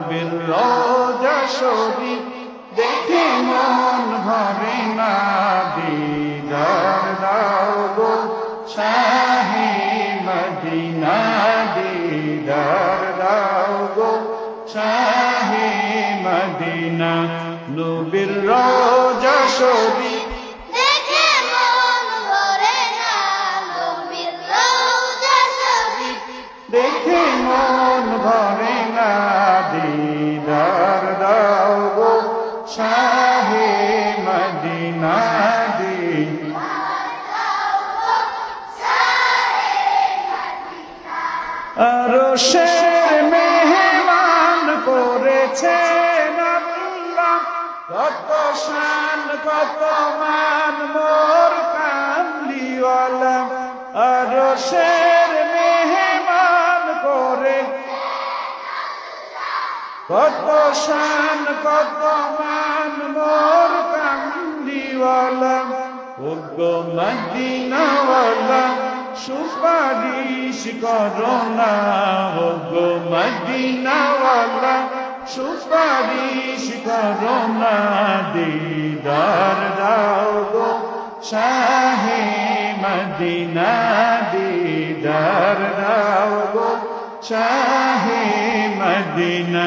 রোজা শরীফ দেখে মন ভরে না, দিদার দাও গো শাহে মদিনা, দিদার দাও গো শাহে মদিনা। নবীর রোজা শরীফ দেখে মন ভরে না, নবীর রওজা শরীফ দেখে মন ভরে না, দিদার দাও গো শাহে মদিনা, আরশের মেহমান করেছেন আল্লাহ, কত শান কত মান মোর কামলিওয়ালা। আরশের মেহমান করে কত শান কত মান মোর কামলিওয়ালা। ওগো মদিনাওয়ালা সুপারিশ করো না, ওগো মদিনাওয়ালা সুপারিশ করো না, দিদার দাও গো শাহে মদিনা, দিদার দাও গো শাহে মদিনা।